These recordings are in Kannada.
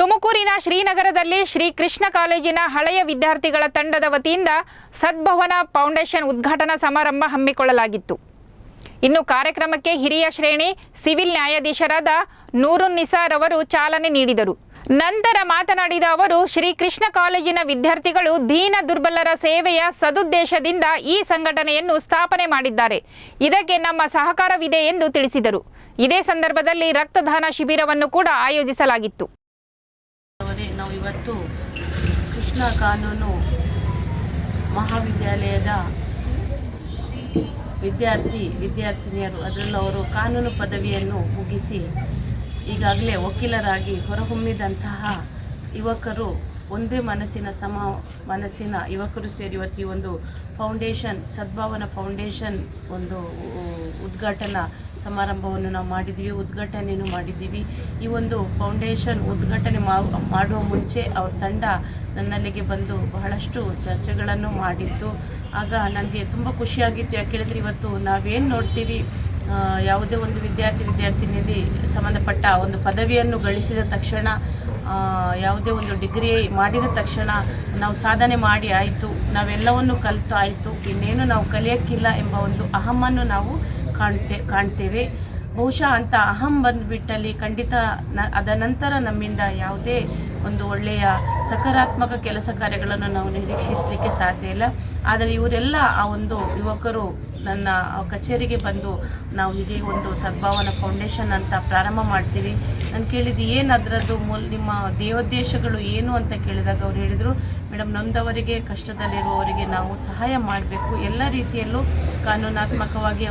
ತುಮಕೂರಿನ ಶ್ರೀನಗರದಲ್ಲಿ ಶ್ರೀ ಕೃಷ್ಣ ಕಾಲೇಜಿನ ಹಳೆಯ ವಿದ್ಯಾರ್ಥಿಗಳ ತಂಡದ ವತಿಯಿಂದ ಸದ್ಭವನ ಫೌಂಡೇಶನ್ ಉದ್ಘಾಟನಾ ಸಮಾರಂಭ ಹಮ್ಮಿಕೊಳ್ಳಲಾಗಿತ್ತು. ಇನ್ನು ಕಾರ್ಯಕ್ರಮಕ್ಕೆ ಹಿರಿಯ ಶ್ರೇಣಿ ಸಿವಿಲ್ ನ್ಯಾಯಾಧೀಶರಾದ ನೂರುನ್ನಿಸಾರ್ ಅವರು ಚಾಲನೆ ನೀಡಿದರು. ನಂತರ ಮಾತನಾಡಿದ ಅವರು, ಶ್ರೀ ಕೃಷ್ಣ ಕಾಲೇಜಿನ ವಿದ್ಯಾರ್ಥಿಗಳು ದೀನ ದುರ್ಬಲರ ಸೇವೆಯ ಸದುದ್ದೇಶದಿಂದ ಈ ಸಂಘಟನೆಯನ್ನು ಸ್ಥಾಪನೆ ಮಾಡಿದ್ದಾರೆ. ಇದಕ್ಕೆ ನಮ್ಮ ಸಹಕಾರವಿದೆ ಎಂದು ತಿಳಿಸಿದರು. ಇದೇ ಸಂದರ್ಭದಲ್ಲಿ ರಕ್ತದಾನ ಶಿಬಿರವನ್ನು ಕೂಡ ಆಯೋಜಿಸಲಾಗಿತ್ತು. ನಾವು ಇವತ್ತು ಕೃಷ್ಣ ಕಾನೂನು ಮಹಾವಿದ್ಯಾಲಯದ ವಿದ್ಯಾರ್ಥಿನಿಯರು, ಅದರಲ್ಲೂ ಅವರು ಕಾನೂನು ಪದವಿಯನ್ನು ಮುಗಿಸಿ ಈಗಾಗಲೇ ವಕೀಲರಾಗಿ ಹೊರಹೊಮ್ಮಿದಂತಹ ಯುವಕರು, ಒಂದೇ ಮನಸ್ಸಿನ ಯುವಕರು ಸೇರಿ ಇವತ್ತು ಈ ಒಂದು ಫೌಂಡೇಶನ್, ಸದ್ಭಾವನಾ ಫೌಂಡೇಶನ್ ಒಂದು ಉದ್ಘಾಟನಾ ಸಮಾರಂಭವನ್ನು ನಾವು ಉದ್ಘಾಟನೆಯನ್ನು ಮಾಡಿದ್ದೀವಿ. ಈ ಒಂದು ಫೌಂಡೇಶನ್ ಉದ್ಘಾಟನೆ ಮಾಡುವ ಮುಂಚೆ ಅವ್ರ ತಂಡ ನನ್ನಲ್ಲಿಗೆ ಬಂದು ಬಹಳಷ್ಟು ಚರ್ಚೆಗಳನ್ನು ಮಾಡಿತ್ತು. ಆಗ ನನಗೆ ತುಂಬ ಖುಷಿಯಾಗಿತ್ತು. ಯಾಕೆ ಹೇಳಿದರೆ, ಇವತ್ತು ನಾವೇನು ನೋಡ್ತೀವಿ, ಯಾವುದೇ ಒಂದು ವಿದ್ಯಾರ್ಥಿನಿಯಲ್ಲಿ ಸಂಬಂಧಪಟ್ಟ ಒಂದು ಪದವಿಯನ್ನು ಗಳಿಸಿದ ತಕ್ಷಣ, ಯಾವುದೇ ಒಂದು ಡಿಗ್ರಿ ಮಾಡಿದ ತಕ್ಷಣ ನಾವು ಸಾಧನೆ ಮಾಡಿ ಆಯಿತು, ನಾವೆಲ್ಲವನ್ನು ಕಲಿತು ಆಯಿತು, ಇನ್ನೇನು ನಾವು ಕಲಿಯೋಕ್ಕಿಲ್ಲ ಎಂಬ ಒಂದು ಅಹಮನ್ನು ನಾವು ಕಾಣ್ತೇವೆ. ಬಹುಶಃ ಅಂಥ ಅಹಂ ಬಂದುಬಿಟ್ಟಲ್ಲಿ ಖಂಡಿತ ಅದ ನಂತರ ನಮ್ಮಿಂದ ಯಾವುದೇ ಒಂದು ಒಳ್ಳೆಯ ಸಕಾರಾತ್ಮಕ ಕೆಲಸ ಕಾರ್ಯಗಳನ್ನು ನಾವು ನಿರೀಕ್ಷಿಸಲಿಕ್ಕೆ ಸಾಧ್ಯ ಇಲ್ಲ. ಆದರೆ ಇವರೆಲ್ಲ ಆ ಒಂದು ಯುವಕರು ನನ್ನ ಕಚೇರಿಗೆ ಬಂದು ನಾವು ಹೀಗೆ ಒಂದು ಸದ್ಭಾವನಾ ಫೌಂಡೇಶನ್ ಅಂತ ಪ್ರಾರಂಭ ಮಾಡ್ತೀವಿ. ನಾನು ಕೇಳಿದ್ದು, ಏನು ಅದರದ್ದು ನಿಮ್ಮ ದೇವೋದ್ದೇಶಗಳು ಏನು ಅಂತ ಕೇಳಿದಾಗ ಅವ್ರು ಹೇಳಿದರು, ಮೇಡಮ್, ನೊಂದವರಿಗೆ, ಕಷ್ಟದಲ್ಲಿರುವವರಿಗೆ ನಾವು ಸಹಾಯ ಮಾಡಬೇಕು, ಎಲ್ಲ ರೀತಿಯಲ್ಲೂ ಕಾನೂನಾತ್ಮಕವಾಗಿ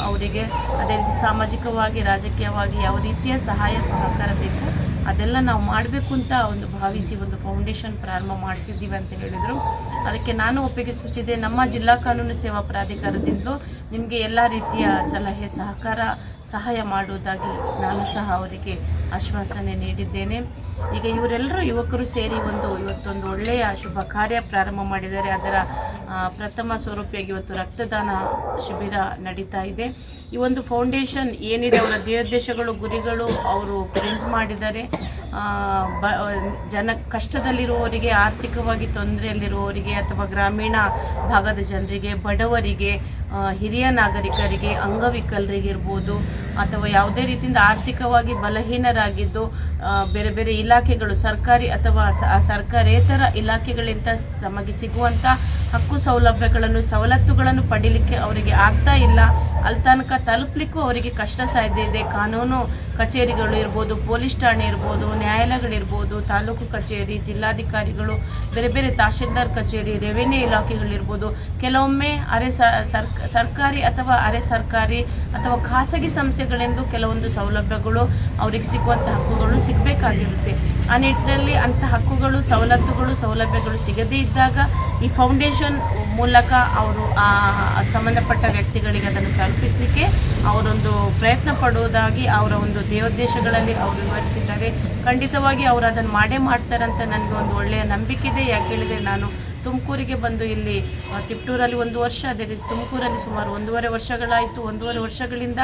ಅವರಿಗೆ ಅದೇ ರೀತಿ ಸಾಮಾಜಿಕವಾಗಿ, ರಾಜಕೀಯವಾಗಿ ಯಾವ ರೀತಿಯ ಸಹಾಯ ಸಹಕಾರ ಬೇಕು ಅದೆಲ್ಲ ನಾವು ಮಾಡಬೇಕು ಅಂತ ಒಂದು ಭಾವಿಸಿ ಒಂದು ಫೌಂಡೇಶನ್ ಪ್ರಾರಂಭ ಮಾಡ್ತಿದ್ದೀವಿ ಅಂತ ಹೇಳಿದರು. ಅದಕ್ಕೆ ನಾನು ಒಪ್ಪಿಗೆ ಸೂಚಿಸಿದೆ. ನಮ್ಮ ಜಿಲ್ಲಾ ಕಾನೂನು ಸೇವಾ ಪ್ರಾಧಿಕಾರದಿಂದ ನಿಮಗೆ ಎಲ್ಲ ರೀತಿಯ ಸಹಾಯ ಮಾಡುವುದಾಗಿ ನಾನು ಸಹ ಅವರಿಗೆ ಆಶ್ವಾಸನೆ ನೀಡಿದ್ದೇನೆ. ಈಗ ಇವರೆಲ್ಲರೂ ಯುವಕರು ಸೇರಿ ಇವತ್ತೊಂದು ಒಳ್ಳೆಯ ಶುಭ ಕಾರ್ಯ ಪ್ರಾರಂಭ ಮಾಡಿದ್ದಾರೆ. ಅದರ ಪ್ರಥಮ ಸ್ವರೂಪಿಯಾಗಿ ಇವತ್ತು ರಕ್ತದಾನ ಶಿಬಿರ ನಡೀತಾ ಇದೆ. ಈ ಒಂದು ಫೌಂಡೇಶನ್ ಏನಿದೆ, ಅವರ ದೇವೋದ್ದೇಶಗಳು, ಗುರಿಗಳು ಅವರು ಪ್ರಿಂಟ್ ಮಾಡಿದ್ದಾರೆ. ಕಷ್ಟದಲ್ಲಿರುವವರಿಗೆ, ಆರ್ಥಿಕವಾಗಿ ತೊಂದರೆಯಲ್ಲಿರುವವರಿಗೆ, ಅಥವಾ ಗ್ರಾಮೀಣ ಭಾಗದ ಜನರಿಗೆ, ಬಡವರಿಗೆ, ಹಿರಿಯ ನಾಗರಿಕರಿಗೆ, ಅಂಗವಿಕಲರಿಗಿರ್ಬೋದು, ಅಥವಾ ಯಾವುದೇ ರೀತಿಯಿಂದ ಆರ್ಥಿಕವಾಗಿ ಬಲಹೀನರಾಗಿದ್ದು ಬೇರೆ ಬೇರೆ ಇಲಾಖೆಗಳು, ಸರ್ಕಾರಿ ಅಥವಾ ಸರ್ಕಾರೇತರ ಇಲಾಖೆಗಳಿಂದ ತಮಗೆ ಸಿಗುವಂಥ ಹಕ್ಕು ಸವಲತ್ತುಗಳನ್ನು ಪಡೀಲಿಕ್ಕೆ ಅವರಿಗೆ ಆಗ್ತಾ ಇಲ್ಲ, ಅಲ್ಲಿ ತನಕ ತಲುಪಲಿಕ್ಕೂ ಅವರಿಗೆ ಕಷ್ಟ ಸಾಧ್ಯ ಇದೆ. ಕಾನೂನು ಕಚೇರಿಗಳು ಇರ್ಬೋದು, ಪೊಲೀಸ್ ಠಾಣೆ ಇರ್ಬೋದು, ನ್ಯಾಯಾಲಯಗಳಿರ್ಬೋದು, ತಾಲೂಕು ಕಚೇರಿ, ಜಿಲ್ಲಾಧಿಕಾರಿಗಳು, ಬೇರೆ ಬೇರೆ ತಹಶೀಲ್ದಾರ್ ಕಚೇರಿ, ರೆವೆನ್ಯೂ ಇಲಾಖೆಗಳಿರ್ಬೋದು, ಕೆಲವೊಮ್ಮೆ ಸರ್ಕಾರಿ ಅಥವಾ ಅರೆ ಸರ್ಕಾರಿ ಅಥವಾ ಖಾಸಗಿ ಸಂಸ್ಥೆಗಳೆಂದು ಕೆಲವೊಂದು ಸೌಲಭ್ಯಗಳು ಅವರಿಗೆ ಸಿಗುವಂಥ ಹಕ್ಕುಗಳು ಸಿಗಬೇಕಾಗಿರುತ್ತೆ. ಆ ನಿಟ್ಟಿನಲ್ಲಿ ಅಂಥ ಹಕ್ಕುಗಳು, ಸೌಲಭ್ಯಗಳು ಸಿಗದೇ ಇದ್ದಾಗ ಈ ಫೌಂಡೇಶನ್ ಮೂಲಕ ಅವರು ಸಂಬಂಧಪಟ್ಟ ವ್ಯಕ್ತಿಗಳಿಗೆ ಅದನ್ನು ತಲುಪಿಸಲಿಕ್ಕೆ ಅವರೊಂದು ಪ್ರಯತ್ನ ಪಡುವುದಾಗಿ ಅವರ ಒಂದು ದೇವೋದ್ದೇಶಗಳಲ್ಲಿ ಅವರು ವಿವರಿಸಿದ್ದಾರೆ. ಖಂಡಿತವಾಗಿ ಅವರು ಅದನ್ನು ಮಾಡ್ತಾರೆ ಅಂತ ನನಗೆ ಒಂದು ಒಳ್ಳೆಯ ನಂಬಿಕೆ ಇದೆ. ಯಾಕೆ ಹೇಳಿದರೆ, ನಾನು ತುಮಕೂರಿಗೆ ಬಂದು ಇಲ್ಲಿ ತಿಪ್ಟೂರಲ್ಲಿ 1 ವರ್ಷ, ಅದೇ ರೀತಿ ತುಮಕೂರಲ್ಲಿ ಸುಮಾರು 1.5 ವರ್ಷಗಳಾಯಿತು. 1.5 ವರ್ಷಗಳಿಂದ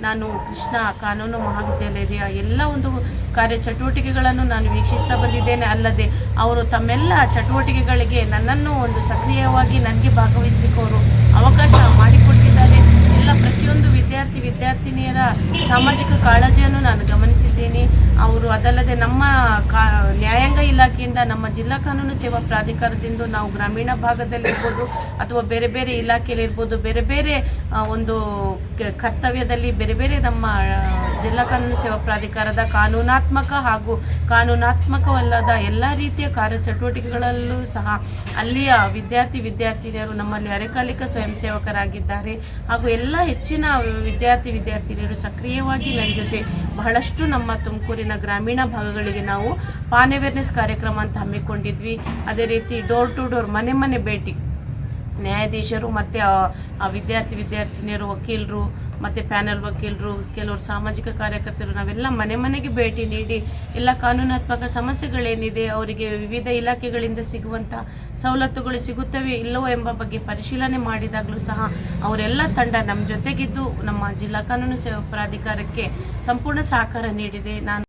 ನಾನು ಕೃಷ್ಣ ಕಾನೂನು ಮಹಾವಿದ್ಯಾಲಯದ ಎಲ್ಲ ಒಂದು ಕಾರ್ಯಚಟುವಟಿಕೆಗಳನ್ನು ನಾನು ವೀಕ್ಷಿಸ್ತಾ ಬಂದಿದ್ದೇನೆ. ಅಲ್ಲದೆ ಅವರು ತಮ್ಮೆಲ್ಲ ಚಟುವಟಿಕೆಗಳಿಗೆ ನನ್ನನ್ನು ಒಂದು ಸಕ್ರಿಯವಾಗಿ ನನಗೆ ಭಾಗವಹಿಸಲಿಕ್ಕೆ ಅವರು ಅವಕಾಶ ಮಾಡಿಕೊಟ್ಟಿದ್ದಾರೆ. ಪ್ರತಿಯೊಂದು ವಿದ್ಯಾರ್ಥಿನಿಯರ ಸಾಮಾಜಿಕ ಕಾಳಜಿಯನ್ನು ನಾನು ಗಮನಿಸಿದ್ದೇನೆ. ಅವರು ಅದಲ್ಲದೆ ನಮ್ಮ ನ್ಯಾಯಾಂಗ ಇಲಾಖೆಯಿಂದ, ನಮ್ಮ ಜಿಲ್ಲಾ ಕಾನೂನು ಸೇವಾ ಪ್ರಾಧಿಕಾರದಿಂದ ನಾವು ಗ್ರಾಮೀಣ ಭಾಗದಲ್ಲಿರ್ಬೋದು ಅಥವಾ ಬೇರೆ ಬೇರೆ ಇಲಾಖೆಯಲ್ಲಿರ್ಬೋದು, ಬೇರೆ ಬೇರೆ ಒಂದು ಕರ್ತವ್ಯದಲ್ಲಿ ಬೇರೆ ಬೇರೆ ನಮ್ಮ ಜಿಲ್ಲಾ ಕಾನೂನು ಸೇವಾ ಪ್ರಾಧಿಕಾರದ ಕಾನೂನಾತ್ಮಕ ಹಾಗೂ ಕಾನೂನಾತ್ಮಕವಲ್ಲದ ಎಲ್ಲ ರೀತಿಯ ಕಾರ್ಯಚಟುವಟಿಕೆಗಳಲ್ಲೂ ಸಹ ಅಲ್ಲಿಯ ವಿದ್ಯಾರ್ಥಿನಿಯರು ನಮ್ಮಲ್ಲಿ ಅರೆಕಾಲಿಕ ಸ್ವಯಂ ಸೇವಕರಾಗಿದ್ದಾರೆ. ಹಾಗೂ ಎಲ್ಲ ಹೆಚ್ಚಿನ ವಿದ್ಯಾರ್ಥಿನಿಯರು ಸಕ್ರಿಯವಾಗಿ ನನ್ನ ಜೊತೆ ಬಹಳಷ್ಟು ನಮ್ಮ ತುಮಕೂರಿನ ಗ್ರಾಮೀಣ ಭಾಗಗಳಿಗೆ ನಾವು ಪಾನ್ ಅವೇರ್ನೆಸ್ ಕಾರ್ಯಕ್ರಮ ಅಂತ ಹಮ್ಮಿಕೊಂಡಿದ್ವಿ. ಅದೇ ರೀತಿ ಡೋರ್ ಟು ಡೋರ್, ಮನೆ ಭೇಟಿ, ನ್ಯಾಯಾಧೀಶರು ಮತ್ತು ಆ ವಿದ್ಯಾರ್ಥಿನಿಯರು, ವಕೀಲರು ಮತ್ತು ಪ್ಯಾನಲ್ ವಕೀಲರು, ಕೆಲವರು ಸಾಮಾಜಿಕ ಕಾರ್ಯಕರ್ತರು, ನಾವೆಲ್ಲ ಮನೆಗೆ ಭೇಟಿ ನೀಡಿ ಎಲ್ಲ ಕಾನೂನಾತ್ಮಕ ಸಮಸ್ಯೆಗಳೇನಿದೆ, ಅವರಿಗೆ ವಿವಿಧ ಇಲಾಖೆಗಳಿಂದ ಸಿಗುವಂಥ ಸವಲತ್ತುಗಳು ಸಿಗುತ್ತವೆ ಇಲ್ಲವೋ ಎಂಬ ಬಗ್ಗೆ ಪರಿಶೀಲನೆ ಮಾಡಿದಾಗಲೂ ಸಹ ಅವರೆಲ್ಲ ತಂಡ ನಮ್ಮ ಜೊತೆಗಿದ್ದು ನಮ್ಮ ಜಿಲ್ಲಾ ಕಾನೂನು ಸೇವಾ ಪ್ರಾಧಿಕಾರಕ್ಕೆ ಸಂಪೂರ್ಣ ಸಹಕಾರ ನೀಡಿದೆ. ನಾನು